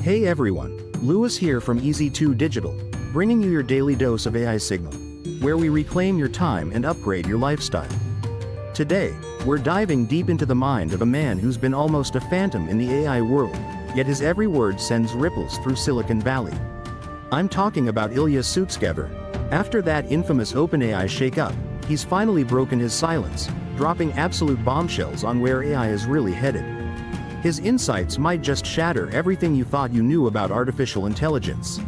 Hey everyone, Lewis here from Easy2 Digital, bringing you your daily dose of AI signal, where we reclaim your time and upgrade your lifestyle. Today, we're diving deep into the mind of a man who's been almost a phantom in the AI world, yet his every word sends ripples through Silicon Valley. I'm talking about Ilya Sutskever. After that infamous OpenAI shakeup, he's finally broken his silence, dropping absolute bombshells on where AI is really headed. His insights might just shatter everything you thought you knew about artificial intelligence.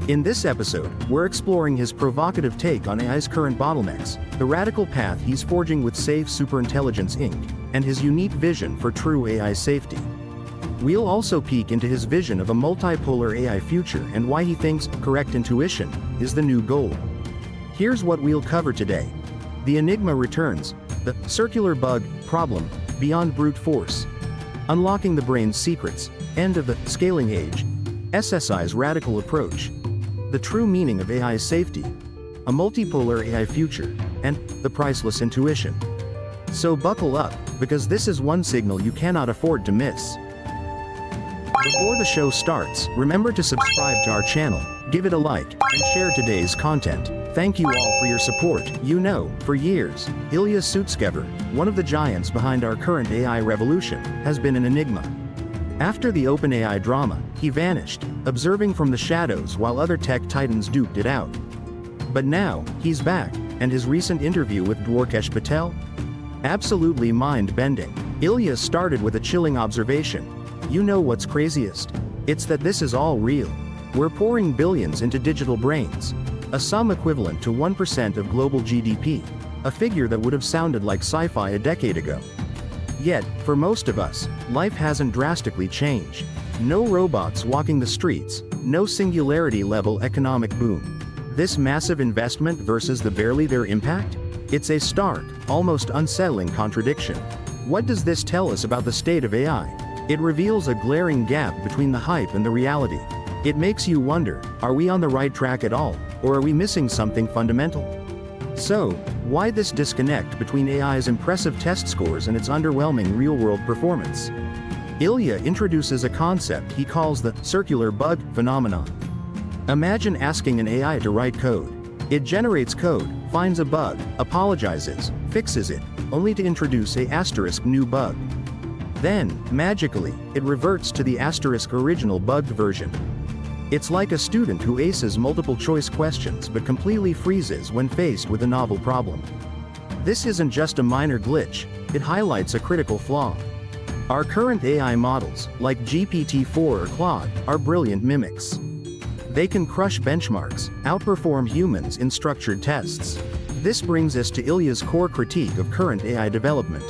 In this episode, we're exploring his provocative take on AI's current bottlenecks, the radical path he's forging with Safe Superintelligence Inc., and his unique vision for true AI safety. We'll also peek into his vision of a multipolar AI future and why he thinks correct intuition is the new gold. Here's what we'll cover today. The Enigma Returns, the circular bug problem beyond brute force. Unlocking the brain's secrets, end of the scaling age, SSI's radical approach, the true meaning of AI safety, a multipolar AI future, and the priceless intuition. So buckle up, because this is one signal you cannot afford to miss. Before the show starts, remember to subscribe to our channel, give it a like, and share today's content. Thank you all for your support. For years, Ilya Sutskever, one of the giants behind our current AI revolution, has been an enigma. After the OpenAI drama, he vanished, observing from the shadows while other tech titans duked it out. But now, he's back, and his recent interview with Dwarkesh Patel? Absolutely mind-bending. Ilya started with a chilling observation. You know what's craziest? It's that this is all real. We're pouring billions into digital brains. A sum equivalent to 1% of global GDP, a figure that would have sounded like sci-fi a decade ago. Yet, for most of us, life hasn't drastically changed. No robots walking the streets, no singularity-level economic boom. This massive investment versus the barely there impact? It's a stark, almost unsettling contradiction. What does this tell us about the state of AI? It reveals a glaring gap between the hype and the reality. It makes you wonder, are we on the right track at all, or are we missing something fundamental? So, why this disconnect between AI's impressive test scores and its underwhelming real-world performance? Ilya introduces a concept he calls the circular bug phenomenon. Imagine asking an AI to write code. It generates code, finds a bug, apologizes, fixes it, only to introduce a asterisk new bug. Then, magically, it reverts to the asterisk original bugged version. It's like a student who aces multiple choice questions but completely freezes when faced with a novel problem. This isn't just a minor glitch, it highlights a critical flaw. Our current AI models, like GPT-4 or Claude, are brilliant mimics. They can crush benchmarks, outperform humans in structured tests. This brings us to Ilya's core critique of current AI development.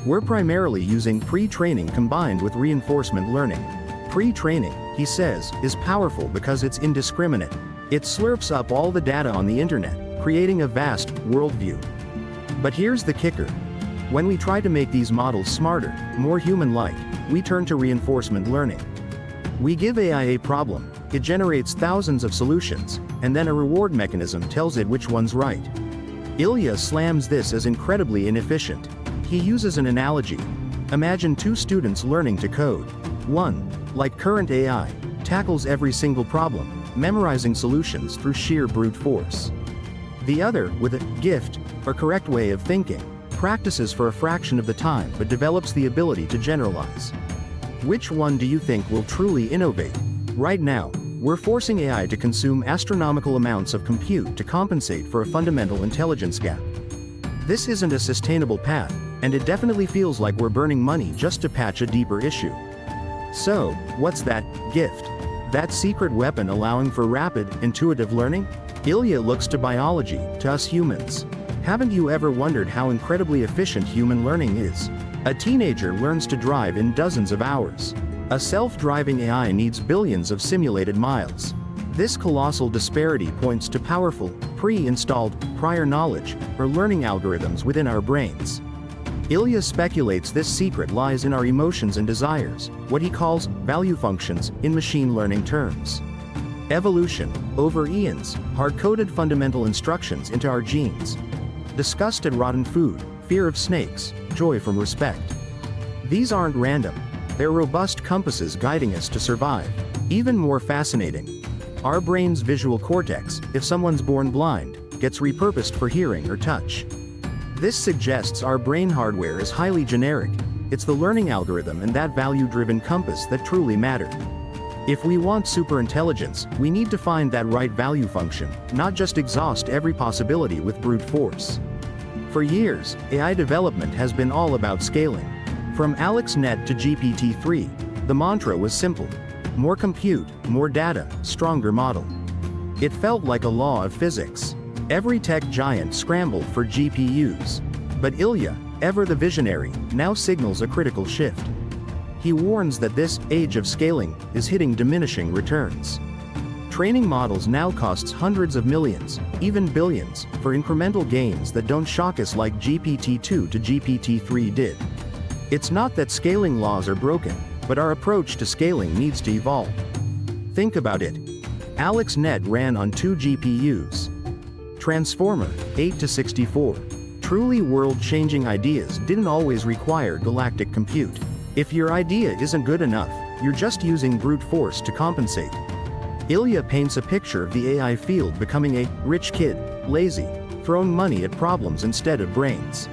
We're primarily using pre-training combined with reinforcement learning. Pre-training, he says, is powerful because it's indiscriminate. It slurps up all the data on the internet, creating a vast worldview. But here's the kicker. When we try to make these models smarter, more human-like, we turn to reinforcement learning. We give AI a problem, it generates thousands of solutions, and then a reward mechanism tells it which one's right. Ilya slams this as incredibly inefficient. He uses an analogy. Imagine two students learning to code. One, like current AI, tackles every single problem, memorizing solutions through sheer brute force. The other, with a gift, or correct way of thinking, practices for a fraction of the time but develops the ability to generalize. Which one do you think will truly innovate? Right now, we're forcing AI to consume astronomical amounts of compute to compensate for a fundamental intelligence gap. This isn't a sustainable path, and it definitely feels like we're burning money just to patch a deeper issue. So, what's that gift? That secret weapon allowing for rapid, intuitive learning? Ilya looks to biology, to us humans. Haven't you ever wondered how incredibly efficient human learning is? A teenager learns to drive in dozens of hours. A self-driving AI needs billions of simulated miles. This colossal disparity points to powerful, pre-installed, prior knowledge, or learning algorithms within our brains. Ilya speculates this secret lies in our emotions and desires, what he calls value functions in machine learning terms. Evolution, over eons, hard-coded fundamental instructions into our genes. Disgust at rotten food, fear of snakes, joy from respect. These aren't random. They're robust compasses guiding us to survive. Even more fascinating, our brain's visual cortex, if someone's born blind, gets repurposed for hearing or touch. This suggests our brain hardware is highly generic. It's the learning algorithm and that value-driven compass that truly matter. If we want superintelligence, we need to find that right value function, not just exhaust every possibility with brute force. For years, AI development has been all about scaling. From AlexNet to GPT-3, the mantra was simple: more compute, more data, stronger model. It felt like a law of physics. Every tech giant scrambled for GPUs. But Ilya, ever the visionary, now signals a critical shift. He warns that this age of scaling is hitting diminishing returns. Training models now costs hundreds of millions, even billions, for incremental gains that don't shock us like GPT-2 to GPT-3 did. It's not that scaling laws are broken, but our approach to scaling needs to evolve. Think about it. AlexNet ran on 2 GPUs. Transformer, 8 to 64. Truly world-changing ideas didn't always require galactic compute. If your idea isn't good enough, you're just using brute force to compensate. Ilya paints a picture of the AI field becoming a rich kid, lazy, throwing money at problems instead of brains.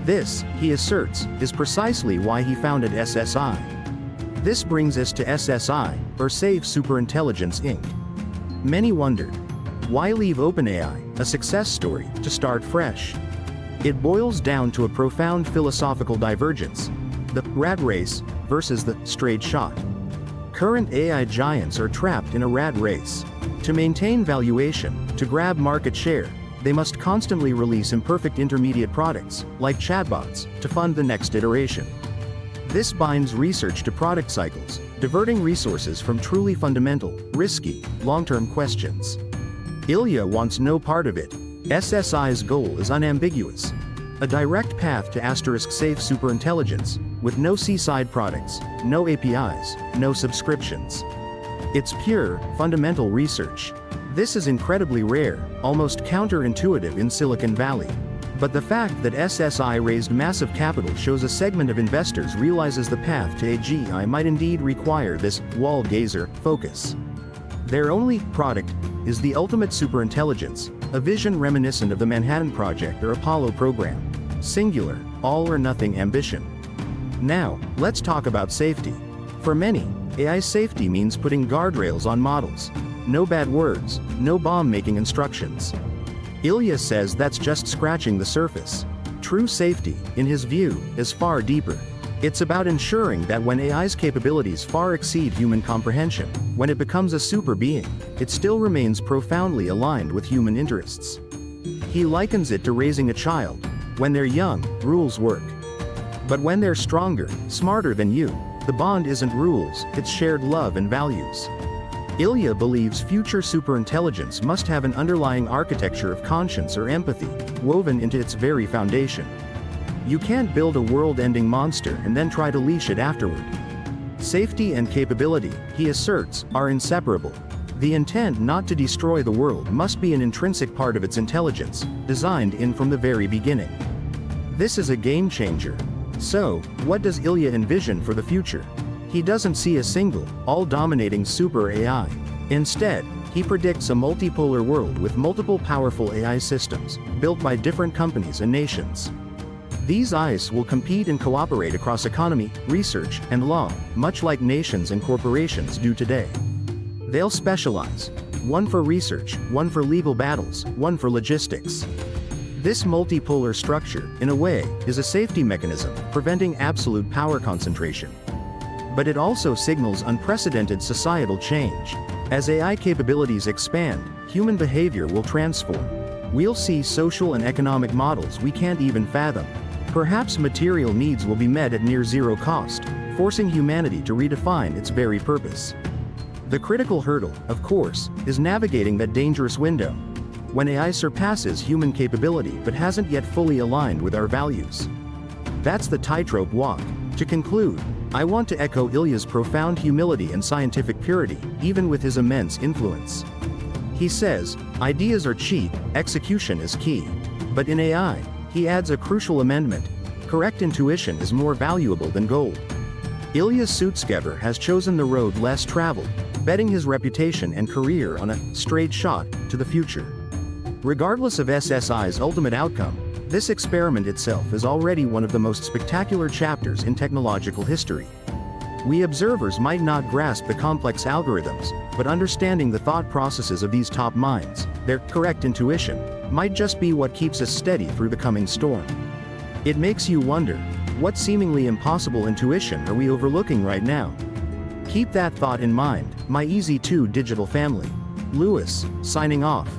This, he asserts, is precisely why he founded SSI. This brings us to SSI, or Save Superintelligence Inc. Many wondered, why leave OpenAI, a success story, to start fresh? It boils down to a profound philosophical divergence: the rat race versus the straight shot. Current AI giants are trapped in a rat race. To maintain valuation, to grab market share, they must constantly release imperfect intermediate products, like chatbots, to fund the next iteration. This binds research to product cycles, diverting resources from truly fundamental, risky, long-term questions. Ilya wants no part of it. SSI's goal is unambiguous: a direct path to safe superintelligence, with no seaside products, no APIs, no subscriptions. It's pure, fundamental research. This is incredibly rare, almost counterintuitive in Silicon Valley. But the fact that SSI raised massive capital shows a segment of investors realizes the path to AGI might indeed require this wall-gazer focus. Their only product is the ultimate superintelligence, a vision reminiscent of the Manhattan Project or Apollo program. Singular, all-or-nothing ambition. Now, let's talk about safety. For many, AI safety means putting guardrails on models. No bad words, no bomb-making instructions. Ilya says that's just scratching the surface. True safety, in his view, is far deeper. It's about ensuring that when AI's capabilities far exceed human comprehension, when it becomes a super being, it still remains profoundly aligned with human interests. He likens it to raising a child. When they're young, rules work. But when they're stronger, smarter than you, the bond isn't rules, it's shared love and values. Ilya believes future superintelligence must have an underlying architecture of conscience or empathy, woven into its very foundation. You can't build a world-ending monster and then try to leash it afterward. Safety and capability, he asserts, are inseparable. The intent not to destroy the world must be an intrinsic part of its intelligence, designed in from the very beginning. This is a game changer. So, what does Ilya envision for the future? He doesn't see a single, all-dominating super AI. Instead, he predicts a multipolar world with multiple powerful AI systems, built by different companies and nations. These AIs will compete and cooperate across economy, research, and law, much like nations and corporations do today. They'll specialize. One for research, one for legal battles, one for logistics. This multipolar structure, in a way, is a safety mechanism, preventing absolute power concentration. But it also signals unprecedented societal change. As AI capabilities expand, human behavior will transform. We'll see social and economic models we can't even fathom. Perhaps material needs will be met at near zero cost, forcing humanity to redefine its very purpose. The critical hurdle, of course, is navigating that dangerous window, when AI surpasses human capability but hasn't yet fully aligned with our values. That's the tightrope walk. To conclude, I want to echo Ilya's profound humility and scientific purity, even with his immense influence. He says, ideas are cheap, execution is key. But in AI, he adds a crucial amendment: correct intuition is more valuable than gold. Ilya Sutskever has chosen the road less traveled, betting his reputation and career on a straight shot to the future. Regardless of SSI's ultimate outcome, this experiment itself is already one of the most spectacular chapters in technological history. We observers might not grasp the complex algorithms, but understanding the thought processes of these top minds, their correct intuition, might just be what keeps us steady through the coming storm. It makes you wonder, what seemingly impossible intuition are we overlooking right now? Keep that thought in mind, my Easy 2 digital family. Lewis, signing off.